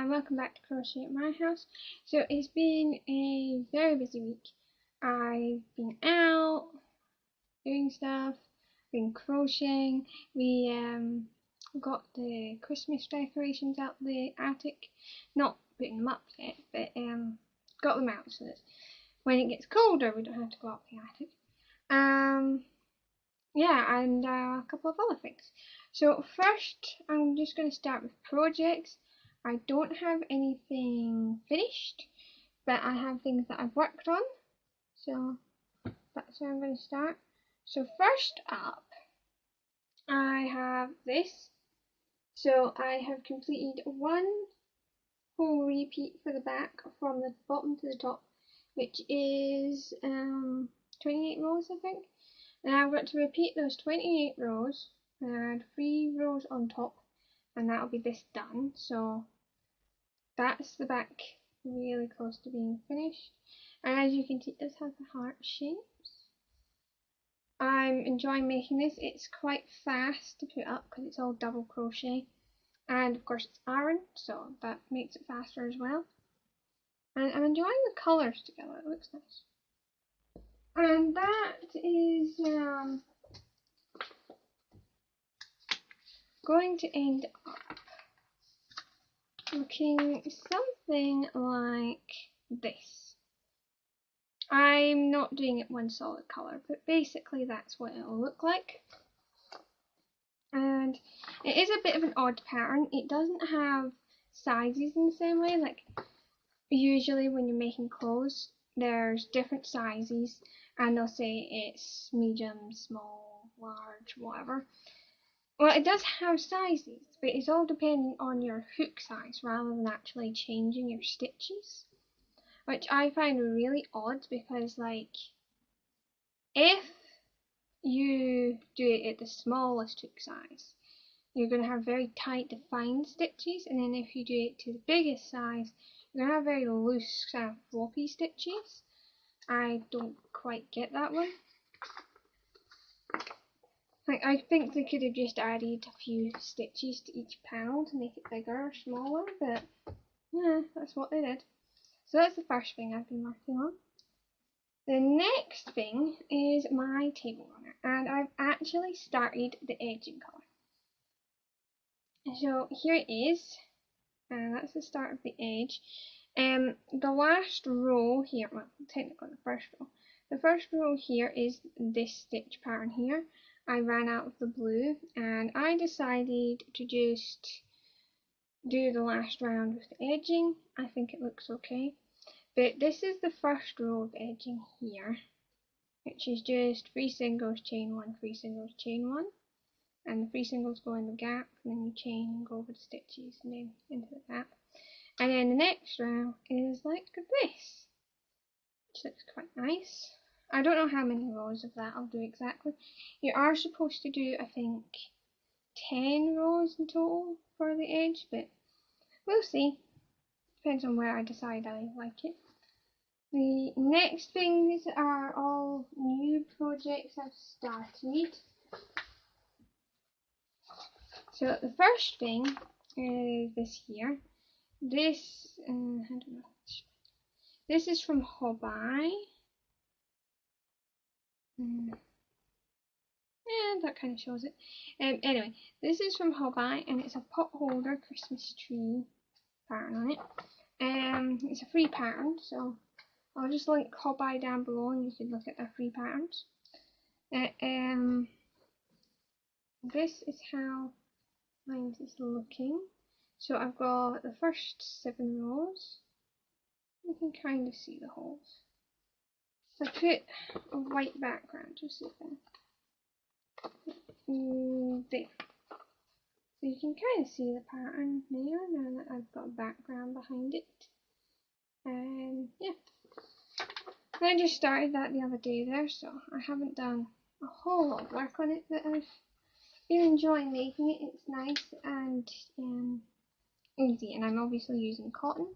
and welcome back to Crochet at My House. So it's been a very busy week. I've been out doing stuff, been crocheting. We got the Christmas decorations out the attic. Not putting them up yet, but got them out so that when it gets colder we don't have to go up the attic. Yeah, and a couple of other things. So first I'm just going to start with projects. I don't have anything finished, but I have things that I've worked on, so that's where I'm going to start. So first up, I have this. So I have completed one whole repeat for the back from the bottom to the top, which is 28 rows I think. And I've got to repeat those 28 rows and add 3 rows on top, and that'll be this done. So that's the back, really close to being finished. And as you can see, it does have the heart shapes. I'm enjoying making this. It's quite fast to put up because it's all double crochet, and of course it's iron, so that makes it faster as well. And I'm enjoying the colours together. It looks nice. And that is going to end up looking something like this. I'm not doing it one solid colour, but basically that's what it'll look like. And it is a bit of an odd pattern. It doesn't have sizes in the same way. Like usually when you're making clothes, there's different sizes and they'll say it's medium, small, large, whatever. Well, it does have sizes, but it's all dependent on your hook size rather than actually changing your stitches, which I find really odd because, like, if you do it at the smallest hook size, you're going to have very tight defined stitches, and then if you do it to the biggest size, you're going to have very loose, kind of floppy stitches. I don't quite get that one. Like, I think they could have just added a few stitches to each panel to make it bigger or smaller, but yeah, that's what they did. So that's the first thing I've been working on. The next thing is my table runner, and I've actually started the edging colour. So here it is, and that's the start of the edge. The last row here, well, technically the first row. The first row here is this stitch pattern here. I ran out of the blue and I decided to just do the last round with the edging. I think it looks okay. But this is the first row of edging here, which is just 3 singles, chain 1, 3 singles, chain 1. And the 3 singles go in the gap, and then you chain and go over the stitches and then into the gap. And then the next row is like this, which looks quite nice. I don't know how many rows of that I'll do exactly. You are supposed to do, I think, 10 rows in total for the edge, but we'll see. Depends on where I decide I like it. The next things are all new projects I've started. So the first thing is this here. This, I don't know. This is from Hobby. Yeah, that kind of shows it. Anyway, this is from Hobby, and it's a potholder Christmas tree pattern on it. It's a free pattern, so I'll just link Hobby down below, and you can look at their free patterns. This is how mine is looking. So I've got the first 7 rows. You can kind of see the holes. I put a white background just so there. So you can kind of see the pattern there now that I've got a background behind it. And yeah. I just started that the other day there, so I haven't done a whole lot of work on it, but I've been enjoying making it. It's nice and easy, and I'm obviously using cotton.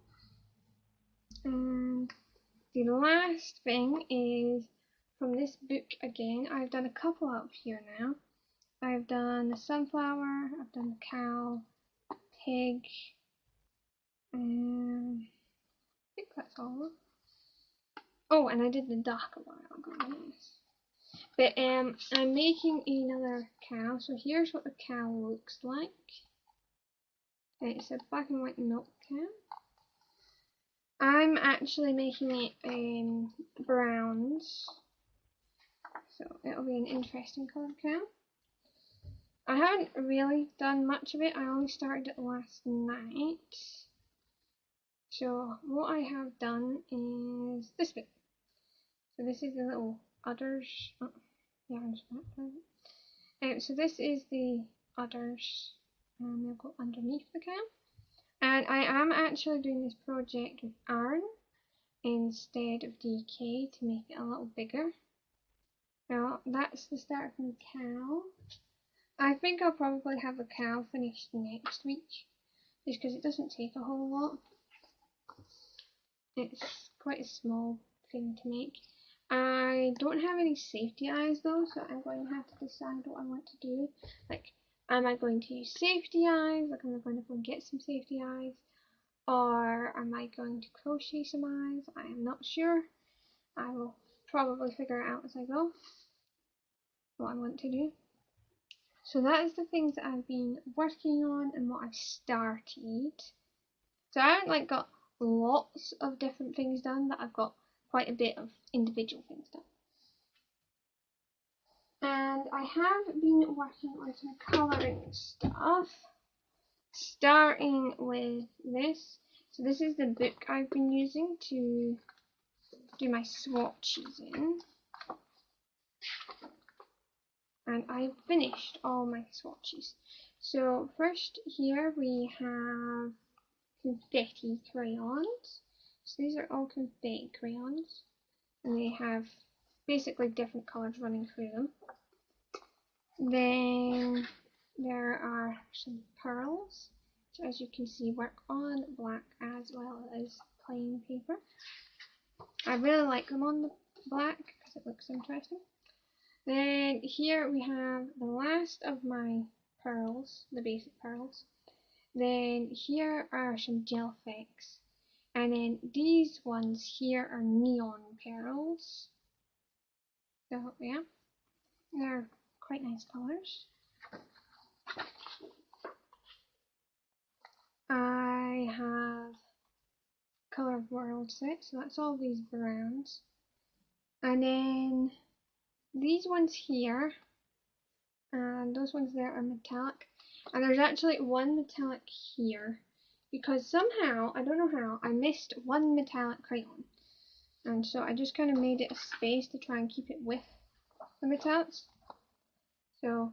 And the last thing is from this book again. I've done a couple up here now. I've done the sunflower, I've done the cow, pig, I think that's all. Oh, and I did the duck a while ago. But I'm making another cow. So here's what the cow looks like. It's a black and white milk cow. I'm actually making it browns. So it'll be an interesting coloured cow. I haven't really done much of it. I only started it last night. So what I have done is this bit. So this is the little udders. Oh, yeah, so this is the udders, and they'll go underneath the cow. And I am actually doing this project with iron instead of DK to make it a little bigger. Now that's the start of the cow. I think I'll probably have the cow finished next week, just because it doesn't take a whole lot. It's quite a small thing to make. I don't have any safety eyes though, so I'm going to have to decide what I want to do. Like, am I going to use safety eyes? Like, am I going to go and get some safety eyes? Or am I going to crochet some eyes? I am not sure. I will probably figure it out as I go, what I want to do. So that is the things that I've been working on and what I've started. So I haven't got lots of different things done, but I've got quite a bit of individual things done. And I have been working on some colouring stuff, starting with this. So this is the book I've been using to do my swatches in. And I've finished all my swatches. So first here we have Confetti Crayons. So these are all confetti crayons, and they have basically different colours running through them. Then there are some pearls, which as you can see work on black as well as plain paper. I really like them on the black because it looks interesting. Then here we have the last of my pearls, the basic pearls. Then here are some gel effects. And then these ones here are neon pearls. So yeah, they're quite nice colours. I have Colour of World set, so that's all these browns. And then these ones here and those ones there are metallic. And there's actually one metallic here, because somehow, I don't know how, I missed one metallic crayon. And so I just kind of made it a space to try and keep it with the metallics. So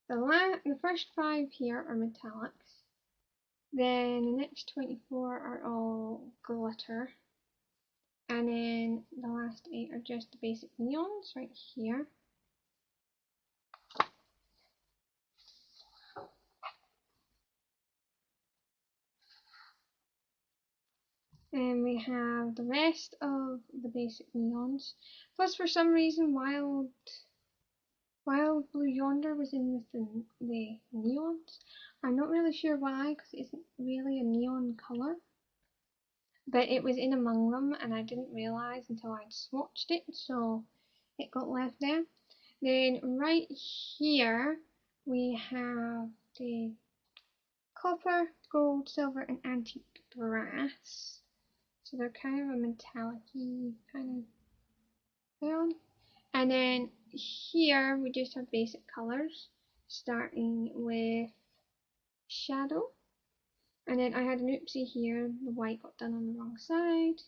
the first 5 here are metallics. Then the next 24 are all glitter. And then the last 8 are just the basic neons right here. And we have the rest of the basic neons. Plus, for some reason, Wild Blue Yonder was in with the neons. I'm not really sure why, because it isn't really a neon colour. But it was in among them, and I didn't realise until I'd swatched it, so it got left there. Then right here, we have the copper, gold, silver, and antique brass. So they're kind of a metallic-y kind of crayon. And then here we just have basic colours, starting with shadow. And then I had an oopsie here, the white got done on the wrong side.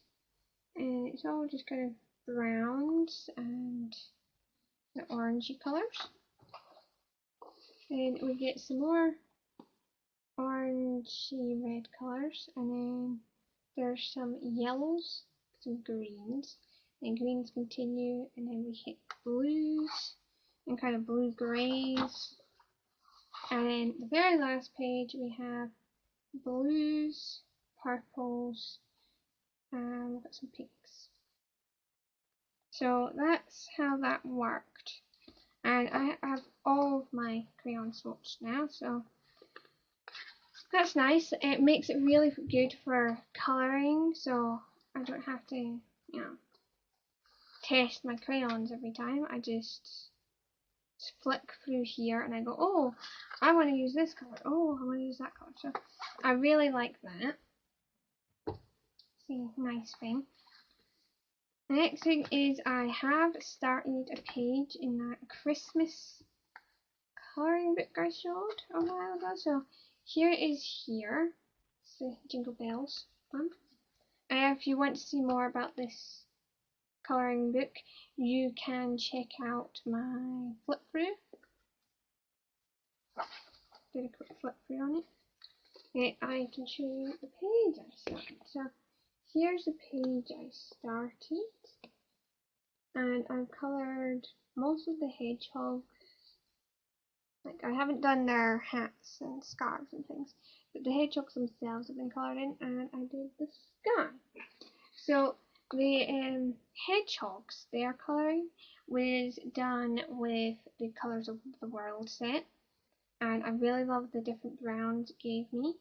And it's all just kind of browns and the orangey colours. Then we get some more orangey red colours, and then there's some yellows, some greens, and greens continue, and then we hit blues and kind of blue greys. And then the very last page we have blues, purples, and we've got some pinks. So that's how that worked. And I have all of my crayons swatched now, so That's nice. It makes it really good for colouring, so I don't have to, test my crayons every time. I just flick through here and I go, oh, I want to use this colour. Oh, I want to use that colour. So I really like that. See, nice thing. The next thing is I have started a page in that Christmas colouring book I showed a while ago. So here it is here. It's the Jingle Bells one. If you want to see more about this colouring book, you can check out my flip through. Did a quick flip through on it. I can show you the page I started. So here's the page I started, and I've coloured most of the hedgehogs. Like, I haven't done their hats and scarves and things, but the hedgehogs themselves have been coloured in, and I did the sky. So the hedgehogs, their colouring was done with the Colours of the World set, and I really love the different browns it gave me.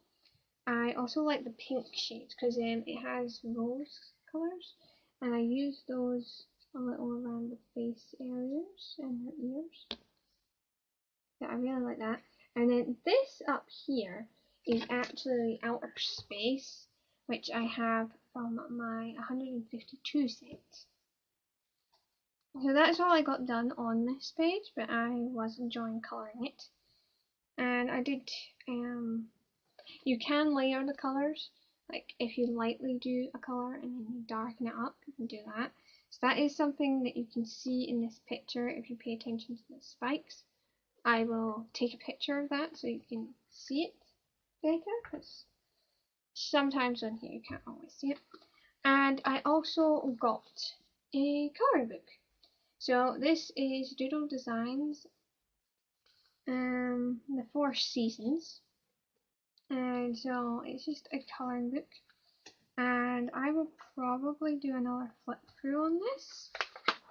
I also like the pink shades because it has rose colours, and I used those a little around the face areas and her ears. Yeah, I really like that. And then this up here is actually outer space, which I have from my 152 set. So that's all I got done on this page, but I was enjoying colouring it. And I did, you can layer the colours, like if you lightly do a colour and then you darken it up, you can do that. So that is something that you can see in this picture if you pay attention to the spikes. I will take a picture of that so you can see it better, because sometimes on here you can't always see it. And I also got a colouring book. So this is Doodle Designs, the 4 seasons. And so it's just a colouring book. And I will probably do another flip through on this.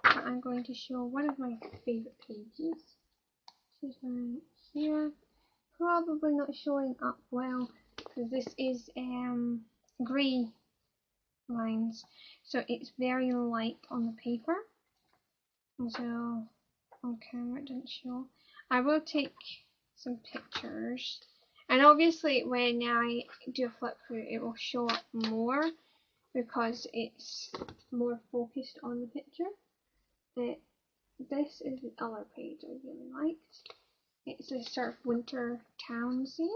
But I'm going to show one of my favourite pages. This one here. Probably not showing up well because this is grey lines, so it's very light on the paper, and so on camera it doesn't show. I will take some pictures, and obviously when I do a flip through it will show up more because it's more focused on the picture. This is the other page I really liked. It's a sort of winter town scene.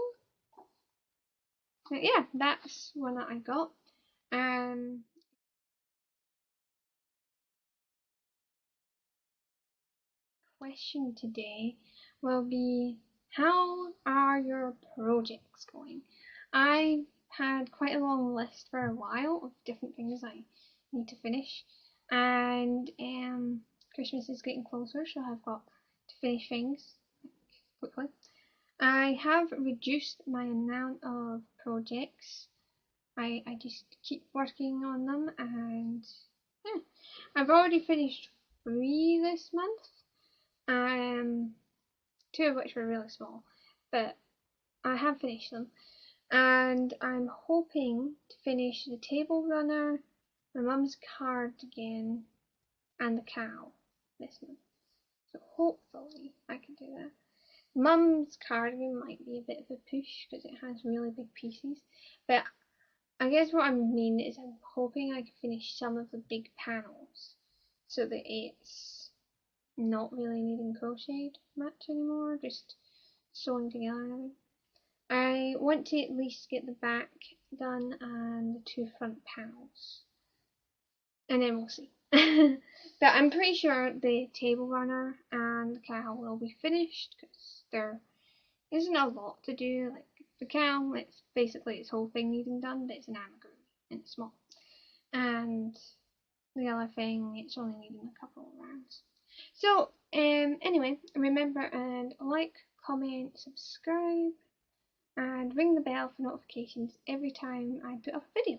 But yeah, that's one that I got. Question today will be, how are your projects going? I've had quite a long list for a while of different things I need to finish, and Christmas is getting closer, so I've got to finish things quickly. I have reduced my amount of projects. I just keep working on them, and yeah, I've already finished 3 this month. 2 of which were really small, but I have finished them, and I'm hoping to finish the table runner, my mum's cardigan, and the cow this month. So hopefully I can do that. Mum's cardigan might be a bit of a push because it has really big pieces, but I guess what I mean is I'm hoping I can finish some of the big panels so that it's not really needing crocheted much anymore, just sewing together and everything. I want to at least get the back done and the 2 front panels, and then we'll see. But I'm pretty sure the table runner and the cow will be finished because there isn't a lot to do. Like the cow, it's basically its whole thing needing done, but it's an amigurumi and it's small. And the other thing, it's only needing a couple of rounds. So anyway, remember and like, comment, subscribe, and ring the bell for notifications every time I put up a video.